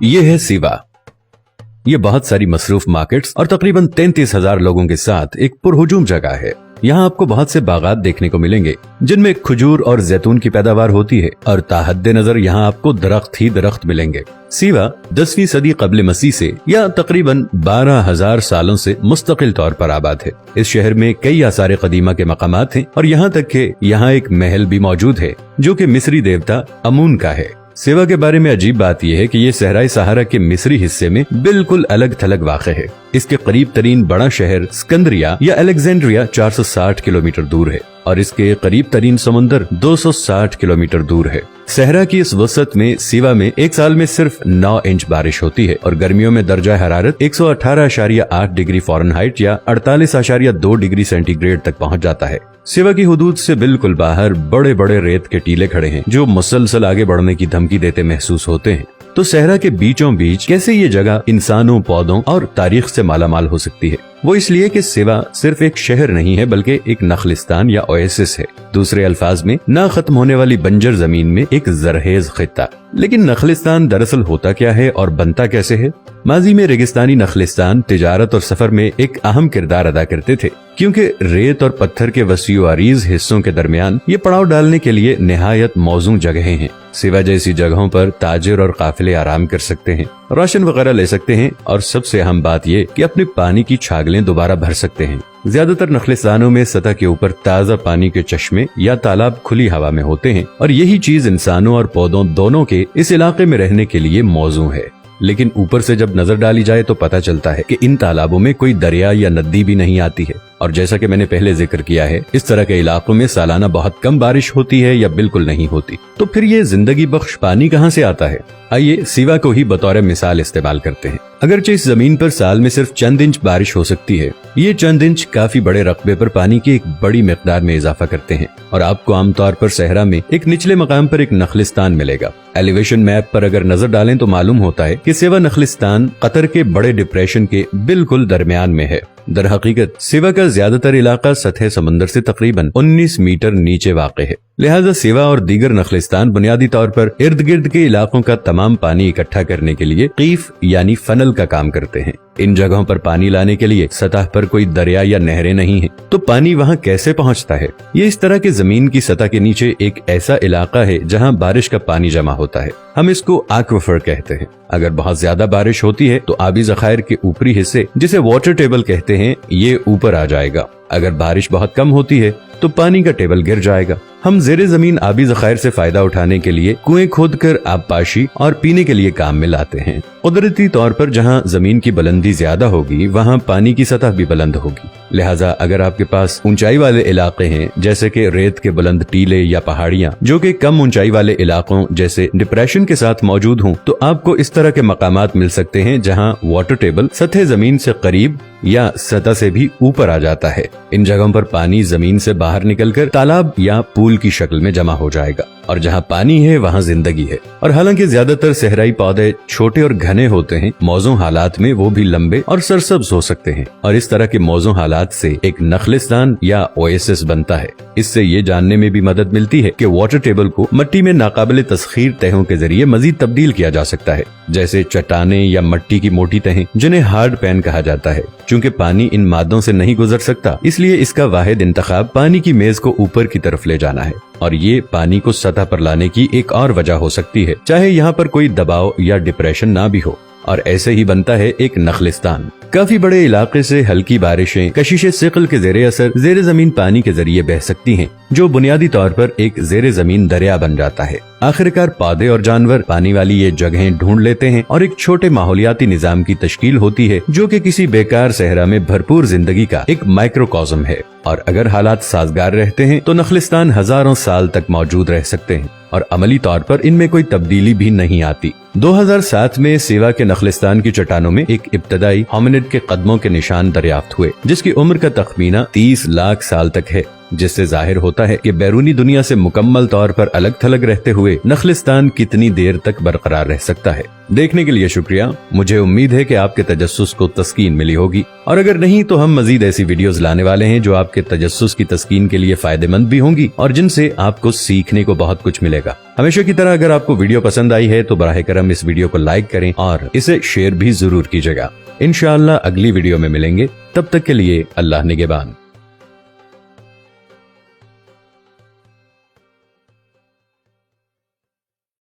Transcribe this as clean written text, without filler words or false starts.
ये है सिवा। ये बहुत सारी मसरूफ मार्केट्स और तकरीबन 33,000 लोगों के साथ एक पुरहुजूम जगह है। यहाँ आपको बहुत से बागात देखने को मिलेंगे जिनमें खजूर और जैतून की पैदावार होती है और ताहद्दे नजर यहाँ आपको दरख्त ही दरख्त मिलेंगे। सिवा 10वीं सदी कब्ल मसीह से या तकरीबन 12,000 सालों से मुस्तकिल तौर पर आबाद है। इस शहर में कई आसार कदीमा के मकामात हैं और यहाँ तक कि यहाँ एक महल भी मौजूद है जो कि मिस्री देवता अमून का है। सिवा के बारे में अजीब बात यह है कि ये सहराई सहारा के मिस्री हिस्से में बिल्कुल अलग थलग वाक़ है। इसके करीब तरीन बड़ा शहर सिकंदरिया या अलेक्जेंड्रिया 460 किलोमीटर दूर है और इसके करीब तरीन समुंदर 260 किलोमीटर दूर है। सहरा की इस वसत में सिवा में एक साल में सिर्फ 9 इंच बारिश होती है और गर्मियों में दर्जा हरारत 118.8 डिग्री फ़ारेनहाइट या 48.2 डिग्री सेंटीग्रेड तक पहुंच जाता है। सिवा की हुदूद से बिल्कुल बाहर बड़े बड़े रेत के टीले खड़े हैं जो मुसलसल आगे बढ़ने की धमकी देते महसूस होते हैं। तो सहरा के बीचों बीच कैसे ये जगह इंसानों, पौधों और तारीख से मालामाल हो सकती है? वो इसलिए कि सिवा सिर्फ एक शहर नहीं है बल्कि एक नखलिस्तान या ओएसिस है। दूसरे अल्फाज में ना खत्म होने वाली बंजर जमीन में एक जरहेज खित्ता। लेकिन नखलिस्तान दरअसल होता क्या है और बनता कैसे है? माजी में रेगिस्तानी नखलिस्तान तिजारत और सफर में एक अहम किरदार अदा करते थे क्योंकि रेत और पत्थर के वसीउ अरीज हिस्सों के दरमियान ये पड़ाव डालने के लिए निहायत मौजूद जगहें हैं। सिवा जैसी जगहों पर ताजिर और काफिले आराम कर सकते हैं, राशन वगैरह ले सकते हैं और सबसे अहम बात ये कि अपने पानी की छागलें दोबारा भर सकते हैं। ज्यादातर नखलिस्तानों में सतह के ऊपर ताज़ा पानी के चश्मे या तालाब खुली हवा में होते हैं और यही चीज इंसानों और पौधों दोनों के इस इलाके में रहने के लिए मौजूद है। लेकिन ऊपर से जब नजर डाली जाए तो पता चलता है कि इन तालाबों में कोई दरिया या नदी भी नहीं आती है और जैसा कि मैंने पहले जिक्र किया है, इस तरह के इलाकों में सालाना बहुत कम बारिश होती है या बिल्कुल नहीं होती। तो फिर ये जिंदगी बख्श पानी कहाँ से आता है? आइए सिवा को ही बतौर मिसाल इस्तेमाल करते हैं। अगरचे इस जमीन पर साल में सिर्फ चंद इंच बारिश हो सकती है, ये चंद इंच काफी बड़े रकबे पर पानी की एक बड़ी मिकदार में इजाफा करते हैं और आपको आमतौर पर सहरा में एक निचले मकाम पर एक नखलिस्तान मिलेगा। एलिवेशन मैप पर अगर नजर डालें तो मालूम होता है कि सिवा नखलिस्तान कतर के बड़े डिप्रेशन के बिल्कुल दरमियान में है। दर हकीकत सिवा का ज्यादातर इलाका सतह समंदर से तकरीबन 19 मीटर नीचे वाक़ है। लिहाजा सिवा और दीगर नखलिस्तान बुनियादी तौर पर इर्द गिर्द के इलाकों का तमाम पानी इकट्ठा करने के लिए कीफ यानी फनल का काम करते हैं। इन जगहों पर पानी लाने के लिए सतह पर कोई दरिया या नहरें नहीं है, तो पानी वहाँ कैसे पहुँचता है? ये इस तरह के जमीन की सतह के नीचे एक ऐसा इलाका है जहाँ बारिश का पानी जमा होता है। हम इसको एक्वाफर कहते हैं। अगर बहुत ज्यादा बारिश होती है तो आबी जखायर के ऊपरी हिस्से, जिसे वाटर टेबल कहते हैं, ये ऊपर आ जाएगा। अगर बारिश बहुत कम होती है तो पानी का टेबल गिर जाएगा। हम जेरे जमीन आबी जखायर से फायदा उठाने के लिए कुएं खोदकर आबपाशी और पीने के लिए काम में लाते हैं। कुदरती तौर पर जहाँ जमीन की बुलंदी ज्यादा होगी वहाँ पानी की सतह भी बुलंद होगी। लिहाजा अगर आपके पास ऊंचाई वाले इलाके हैं जैसे कि रेत के बुलंद टीले या पहाड़ियाँ जो कि कम ऊंचाई वाले इलाकों जैसे डिप्रेशन के साथ मौजूद हों, तो आपको इस तरह के मकामात मिल सकते हैं जहाँ वाटर टेबल सतह जमीन से करीब या सतह से भी ऊपर आ जाता है। इन जगहों पर पानी जमीन से बाहर निकलकर तालाब या पूल की शक्ल में जमा हो जाएगा और जहाँ पानी है वहाँ जिंदगी है। और हालांकि ज्यादातर सहराई पौधे छोटे और घने होते हैं, मौजूद हालात में वो भी लंबे और सरसब्ज हो सकते हैं और इस तरह के मौजूद हालात से एक नखलिस्तान या ओएसिस बनता है। इससे ये जानने में भी मदद मिलती है कि वाटर टेबल को मिट्टी में नाकाबिले तस्खीर तहों के जरिए मजीद तब्दील किया जा सकता है, जैसे चट्टाने या मिट्टी की मोटी तहें जिन्हें हार्ड पैन कहा जाता है। चूँकि पानी इन मादों से नहीं गुजर सकता, इसलिए इसका वाहिद इंतखाब पानी की मेज को ऊपर की तरफ ले जाना है और ये पानी को सतह पर लाने की एक और वजह हो सकती है, चाहे यहाँ पर कोई दबाव या डिप्रेशन ना भी हो। और ऐसे ही बनता है एक नखलिस्तान। काफी बड़े इलाके से हल्की बारिशें कशिशे सिकल के जेरे असर जेरे जमीन पानी के जरिए बह सकती हैं, जो बुनियादी तौर पर एक जेरे जमीन दरिया बन जाता है। आखिरकार पौधे और जानवर पानी वाली ये जगहें ढूंढ लेते हैं और एक छोटे माहौलियाती निजाम की तश्कील होती है जो कि किसी बेकार सहरा में भरपूर जिंदगी का एक माइक्रोकॉस्म है। और अगर हालात साजगार रहते हैं तो नखलिस्तान हजारों साल तक मौजूद रह सकते हैं और अमली तौर पर इनमें कोई तब्दीली भी नहीं आती। 2007 में सिवा के नखलिस्तान की चट्टानों में एक इब्तदाई होमिनिड के कदमों के निशान दरियाफ्त हुए जिसकी उम्र का तखमीना 30 लाख साल तक है। जिससे जाहिर होता है कि बैरूनी दुनिया से मुकम्मल तौर पर अलग थलग रहते हुए नखलिस्तान कितनी देर तक बरकरार रह सकता है। देखने के लिए शुक्रिया। मुझे उम्मीद है कि आपके तजस्सुस को तस्कीन मिली होगी, और अगर नहीं तो हम मजीद ऐसी वीडियोस लाने वाले हैं जो आपके तजस्सुस की तस्कीन के लिए फायदेमंद भी होंगी और जिनसे आपको सीखने को बहुत कुछ मिलेगा। हमेशा की तरह अगर आपको वीडियो पसंद आई है तो बराह करम इस वीडियो को लाइक करें और इसे शेयर भी जरूर कीजिएगा। इंशाअल्लाह अगली वीडियो में मिलेंगे, तब तक के लिए अल्लाह निगहबान।